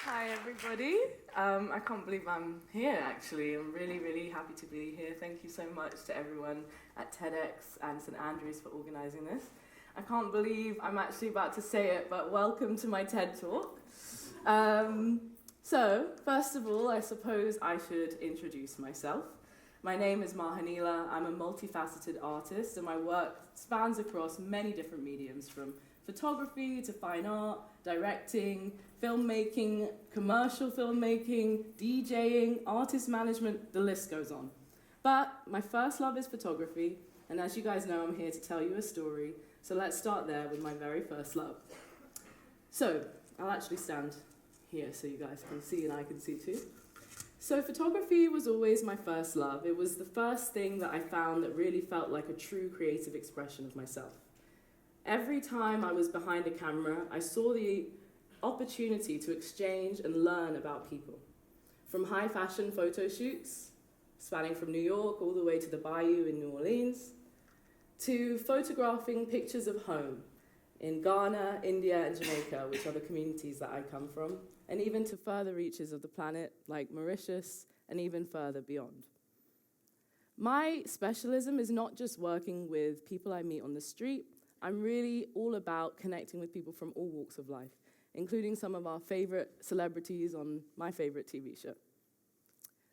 Hi, everybody. I can't believe I'm here, actually. I'm really, really happy to be here. Thank you so much to everyone at TEDx and St. Andrews for organizing this. I can't believe I'm actually about to say it, but welcome to my TED Talk. So, first of all, I suppose I should introduce myself. My name is Mahaneela. I'm a multifaceted artist, and my work spans across many different mediums, from photography to fine art, directing, filmmaking, commercial filmmaking, DJing, artist management, the list goes on. But my first love is photography, and as you guys know, I'm here to tell you a story, so let's start there with my very first love. So, I'll actually stand here so you guys can see and I can see too. So photography was always my first love. It was the first thing that I found that really felt like a true creative expression of myself. Every time I was behind a camera, I saw the opportunity to exchange and learn about people. From high fashion photo shoots, spanning from New York all the way to the Bayou in New Orleans, to photographing pictures of home in Ghana, India, and Jamaica, which are the communities that I come from, and even to further reaches of the planet like Mauritius and even further beyond. My specialism is not just working with people I meet on the street. I'm really all about connecting with people from all walks of life, including some of our favorite celebrities on my favorite TV show.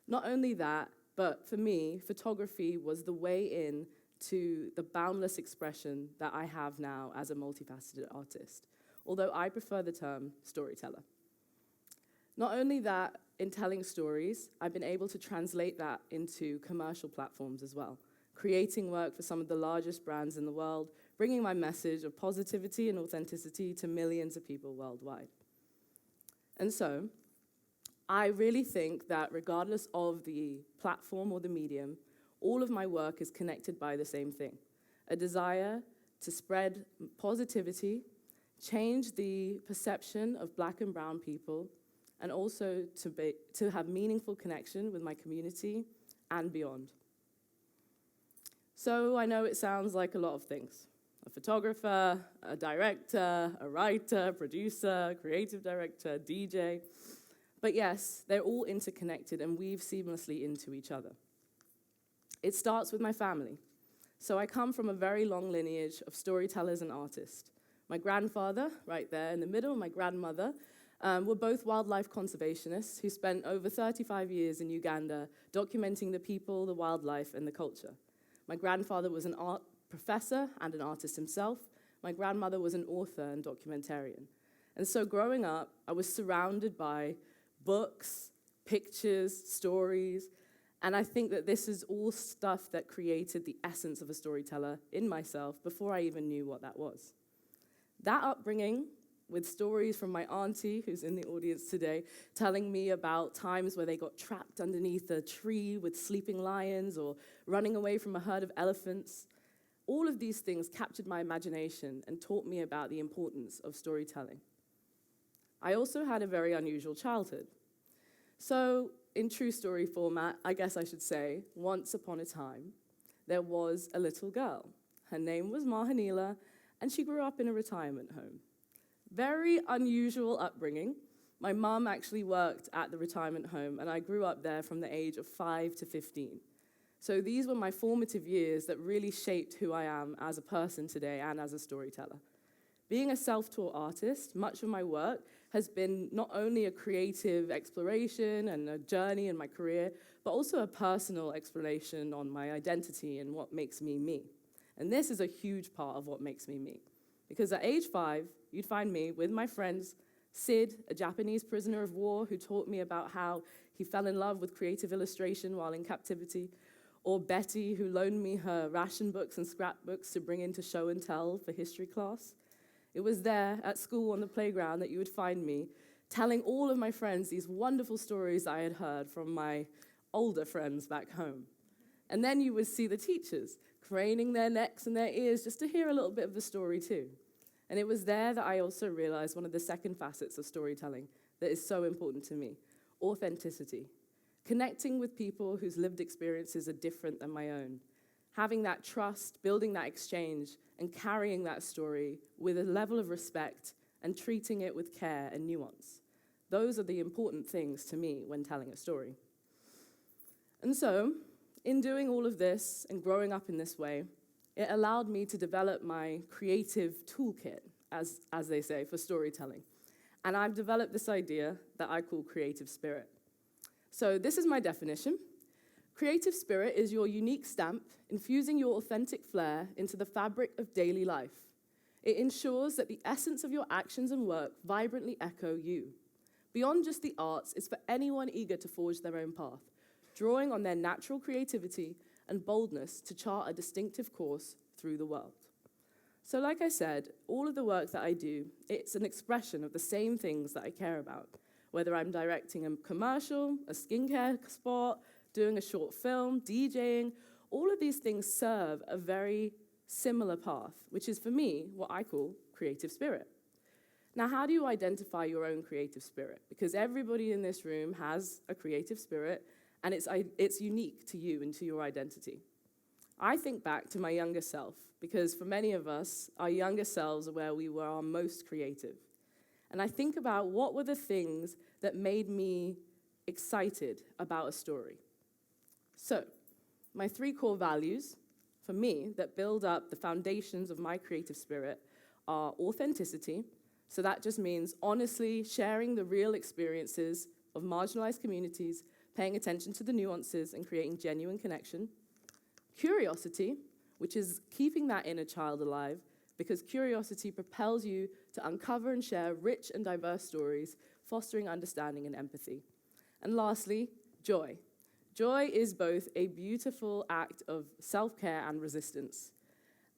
Not only that, but for me, photography was the way in to the boundless expression that I have now as a multifaceted artist, although I prefer the term storyteller. Not only that, in telling stories, I've been able to translate that into commercial platforms as well, creating work for some of the largest brands in the world, bringing my message of positivity and authenticity to millions of people worldwide. And so, I really think that regardless of the platform or the medium, all of my work is connected by the same thing: a desire to spread positivity, change the perception of Black and brown people, and also to have meaningful connection with my community and beyond. So I know it sounds like a lot of things: a photographer, a director, a writer, producer, creative director, DJ. But yes, they're all interconnected and weave seamlessly into each other. It starts with my family. So I come from a very long lineage of storytellers and artists. My grandfather, right there in the middle, my grandmother, were both wildlife conservationists who spent over 35 years in Uganda documenting the people, the wildlife, and the culture. My grandfather was an art professor and an artist himself. My grandmother was an author and documentarian. And so growing up, I was surrounded by books, pictures, stories, and I think that this is all stuff that created the essence of a storyteller in myself before I even knew what that was. That upbringing, with stories from my auntie, who's in the audience today, telling me about times where they got trapped underneath a tree with sleeping lions or running away from a herd of elephants, all of these things captured my imagination and taught me about the importance of storytelling. I also had a very unusual childhood. So, in true story format, I guess I should say, once upon a time, there was a little girl. Her name was Mahaneela, and she grew up in a retirement home. Very unusual upbringing. My mum actually worked at the retirement home, and I grew up there from the age of 5 to 15. So these were my formative years that really shaped who I am as a person today and as a storyteller. Being a self-taught artist, much of my work has been not only a creative exploration and a journey in my career, but also a personal exploration on my identity and what makes me me. And this is a huge part of what makes me me. Because at age 5, you'd find me with my friends, Sid, a Japanese prisoner of war who taught me about how he fell in love with creative illustration while in captivity, or Betty, who loaned me her ration books and scrapbooks to bring into show and tell for history class. It was there at school on the playground that you would find me telling all of my friends these wonderful stories I had heard from my older friends back home. And then you would see the teachers craning their necks and their ears just to hear a little bit of the story too. And it was there that I also realized one of the second facets of storytelling that is so important to me: authenticity. Connecting with people whose lived experiences are different than my own. Having that trust, building that exchange, and carrying that story with a level of respect and treating it with care and nuance. Those are the important things to me when telling a story. And so, in doing all of this and growing up in this way, it allowed me to develop my creative toolkit, as they say, for storytelling. And I've developed this idea that I call creative spirit. So this is my definition. Creative spirit is your unique stamp, infusing your authentic flair into the fabric of daily life. It ensures that the essence of your actions and work vibrantly echo you. Beyond just the arts, it's for anyone eager to forge their own path, drawing on their natural creativity and boldness to chart a distinctive course through the world. So like I said, all of the work that I do, it's an expression of the same things that I care about. Whether I'm directing a commercial, a skincare spot, doing a short film, DJing, all of these things serve a very similar path, which is for me what I call creative spirit. Now, how do you identify your own creative spirit? Because everybody in this room has a creative spirit, and it's unique to you and to your identity. I think back to my younger self, because for many of us, our younger selves are where we were our most creative. And I think about what were the things that made me excited about a story. So, my 3 core values, for me, that build up the foundations of my creative spirit are authenticity. So that just means honestly sharing the real experiences of marginalized communities, paying attention to the nuances and creating genuine connection. Curiosity, which is keeping that inner child alive, because curiosity propels you to uncover and share rich and diverse stories, fostering understanding and empathy. And lastly, joy. Joy is both a beautiful act of self-care and resistance.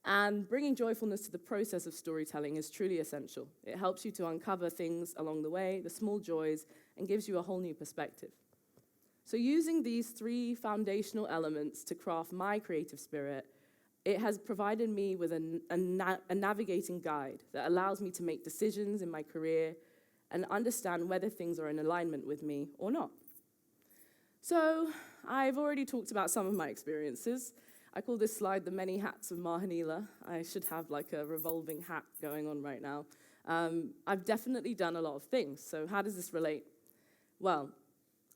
And bringing joyfulness to the process of storytelling is truly essential. It helps you to uncover things along the way, the small joys, and gives you a whole new perspective. So using these 3 foundational elements to craft my creative spirit, it has provided me with a navigating guide that allows me to make decisions in my career and understand whether things are in alignment with me or not. So I've already talked about some of my experiences. I call this slide the many hats of Mahaneela. I should have like a revolving hat going on right now. I've definitely done a lot of things. So how does this relate? Well,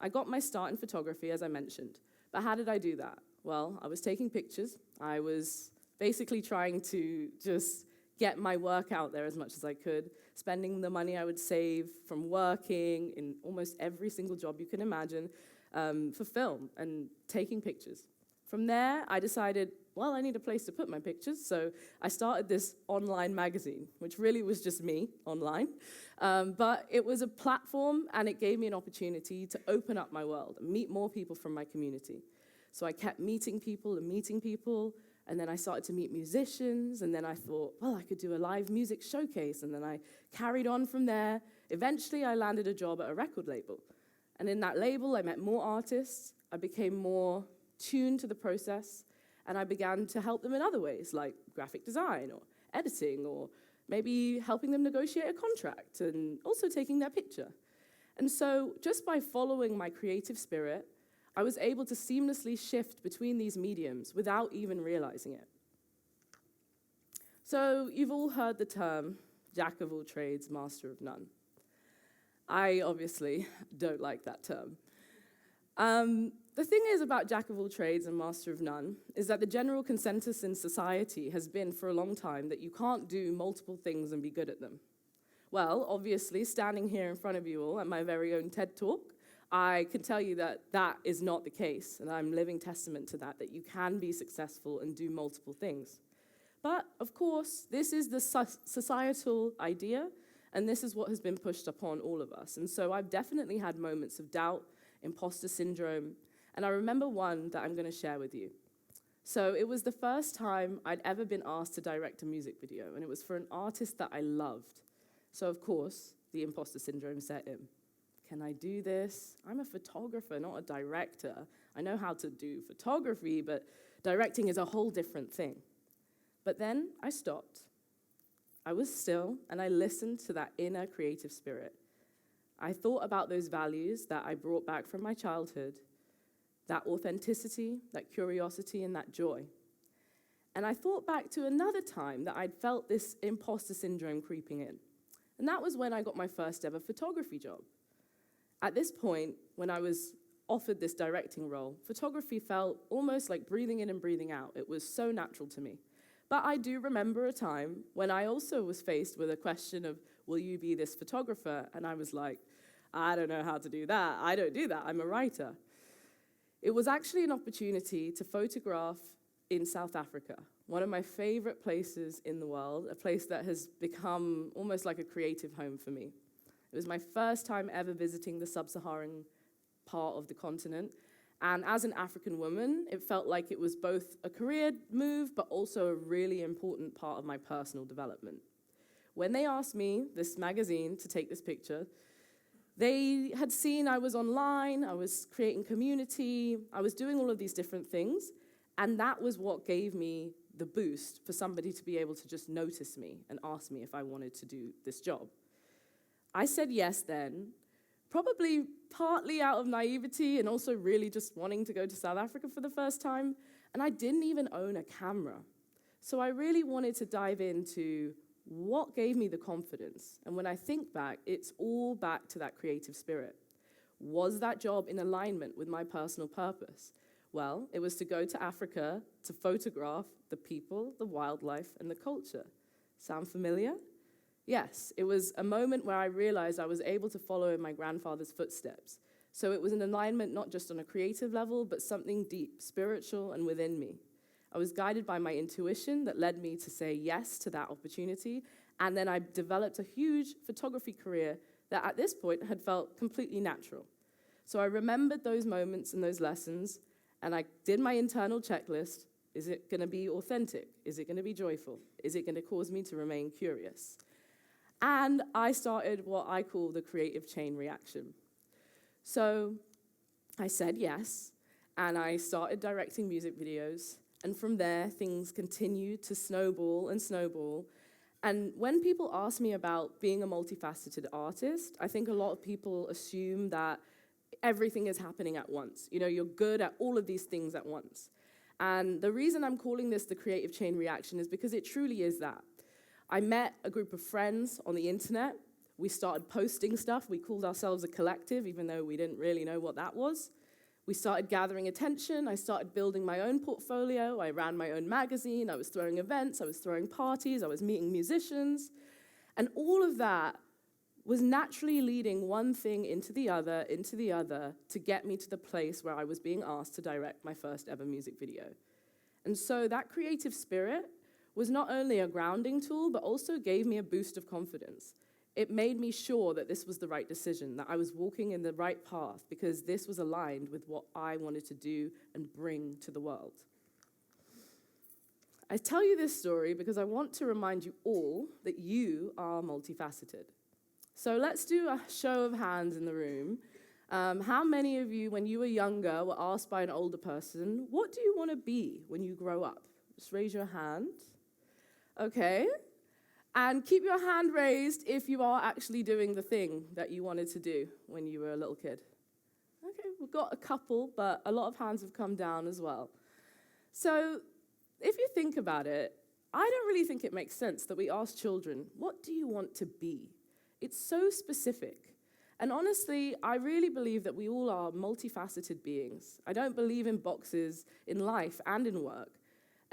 I got my start in photography, as I mentioned. But how did I do that? Well, I was taking pictures. I was basically trying to just get my work out there as much as I could, spending the money I would save from working in almost every single job you can imagine for film and taking pictures. From there, I decided, well, I need a place to put my pictures, so I started this online magazine, which really was just me online. But it was a platform, and it gave me an opportunity to open up my world and meet more people from my community. So I kept meeting people, and then I started to meet musicians, and then I thought, well, I could do a live music showcase, and then I carried on from there. Eventually, I landed a job at a record label. And in that label, I met more artists, I became more tuned to the process, and I began to help them in other ways, like graphic design or editing, or maybe helping them negotiate a contract and also taking their picture. And so just by following my creative spirit, I was able to seamlessly shift between these mediums without even realizing it. So you've all heard the term, jack of all trades, master of none. I obviously don't like that term. The thing is about jack of all trades and master of none is that the general consensus in society has been for a long time that you can't do multiple things and be good at them. Well, obviously, standing here in front of you all at my very own TED Talk, I can tell you that that is not the case, and I'm living testament to that you can be successful and do multiple things. But, of course, this is the societal idea, and this is what has been pushed upon all of us. And so I've definitely had moments of doubt, imposter syndrome, and I remember one that I'm going to share with you. So it was the first time I'd ever been asked to direct a music video, and it was for an artist that I loved. So, of course, the imposter syndrome set in. Can I do this? I'm a photographer, not a director. I know how to do photography, but directing is a whole different thing. But then I stopped. I was still, and I listened to that inner creative spirit. I thought about those values that I brought back from my childhood, that authenticity, that curiosity, and that joy. And I thought back to another time that I'd felt this imposter syndrome creeping in. And that was when I got my first ever photography job. At this point, when I was offered this directing role, photography felt almost like breathing in and breathing out. It was so natural to me. But I do remember a time when I also was faced with a question of, will you be this photographer? And I was like, I don't know how to do that. I don't do that. I'm a writer. It was actually an opportunity to photograph in South Africa, one of my favorite places in the world, a place that has become almost like a creative home for me. It was my first time ever visiting the sub-Saharan part of the continent. And as an African woman, it felt like it was both a career move, but also a really important part of my personal development. When they asked me, this magazine, to take this picture, they had seen I was online, I was creating community, I was doing all of these different things, and that was what gave me the boost for somebody to be able to just notice me and ask me if I wanted to do this job. I said yes then, probably partly out of naivety and also really just wanting to go to South Africa for the first time, and I didn't even own a camera. So I really wanted to dive into what gave me the confidence. And when I think back, it's all back to that creative spirit. Was that job in alignment with my personal purpose? Well, it was to go to Africa to photograph the people, the wildlife, and the culture. Sound familiar? Yes, it was a moment where I realized I was able to follow in my grandfather's footsteps. So it was an alignment not just on a creative level, but something deep, spiritual, and within me. I was guided by my intuition that led me to say yes to that opportunity, and then I developed a huge photography career that at this point had felt completely natural. So I remembered those moments and those lessons, and I did my internal checklist. Is it going to be authentic? Is it going to be joyful? Is it going to cause me to remain curious? And I started what I call the creative chain reaction. So I said yes, and I started directing music videos. And from there, things continued to snowball and snowball. And when people ask me about being a multifaceted artist, I think a lot of people assume that everything is happening at once. You know, you're good at all of these things at once. And the reason I'm calling this the creative chain reaction is because it truly is that. I met a group of friends on the internet. We started posting stuff. We called ourselves a collective, even though we didn't really know what that was. We started gathering attention. I started building my own portfolio. I ran my own magazine. I was throwing events. I was throwing parties. I was meeting musicians. And all of that was naturally leading one thing into the other, to get me to the place where I was being asked to direct my first ever music video. And so that creative spirit was not only a grounding tool, but also gave me a boost of confidence. It made me sure that this was the right decision, that I was walking in the right path, because this was aligned with what I wanted to do and bring to the world. I tell you this story because I want to remind you all that you are multifaceted. So let's do a show of hands in the room. How many of you, when you were younger, were asked by an older person, what do you want to be when you grow up? Just raise your hand. Okay. And keep your hand raised if you are actually doing the thing that you wanted to do when you were a little kid. Okay, we've got a couple, but a lot of hands have come down as well. So if you think about it, I don't really think it makes sense that we ask children, what do you want to be? It's so specific. And honestly, I really believe that we all are multifaceted beings. I don't believe in boxes in life and in work.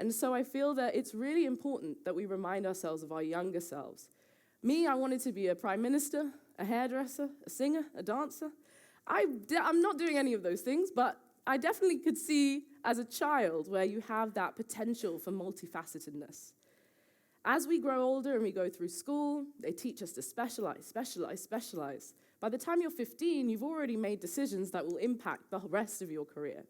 And so I feel that it's really important that we remind ourselves of our younger selves. Me, I wanted to be a prime minister, a hairdresser, a singer, a dancer. I'm not doing any of those things, but I definitely could see as a child where you have that potential for multifacetedness. As we grow older and we go through school, they teach us to specialize. By the time you're 15, you've already made decisions that will impact the rest of your career.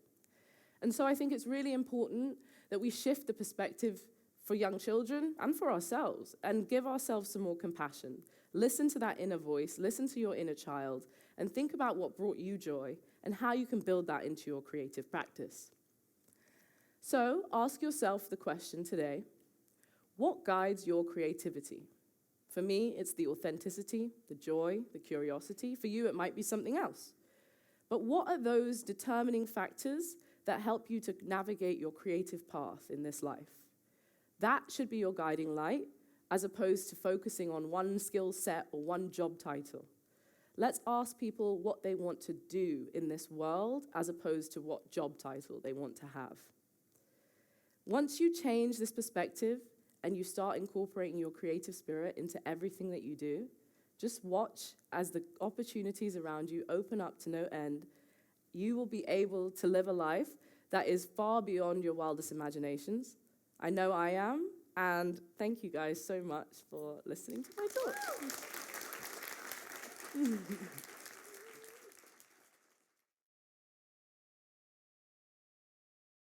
And so I think it's really important that we shift the perspective for young children and for ourselves and give ourselves some more compassion. Listen to that inner voice, listen to your inner child, and think about what brought you joy and how you can build that into your creative practice. So ask yourself the question today, what guides your creativity? For me, it's the authenticity, the joy, the curiosity. For you, it might be something else. But what are those determining factors that help you to navigate your creative path in this life? That should be your guiding light, as opposed to focusing on one skill set or one job title. Let's ask people what they want to do in this world as opposed to what job title they want to have. Once you change this perspective and you start incorporating your creative spirit into everything that you do, just watch as the opportunities around you open up to no end. You will be able to live a life that is far beyond your wildest imaginations. I know I am, and thank you guys so much for listening to my talk.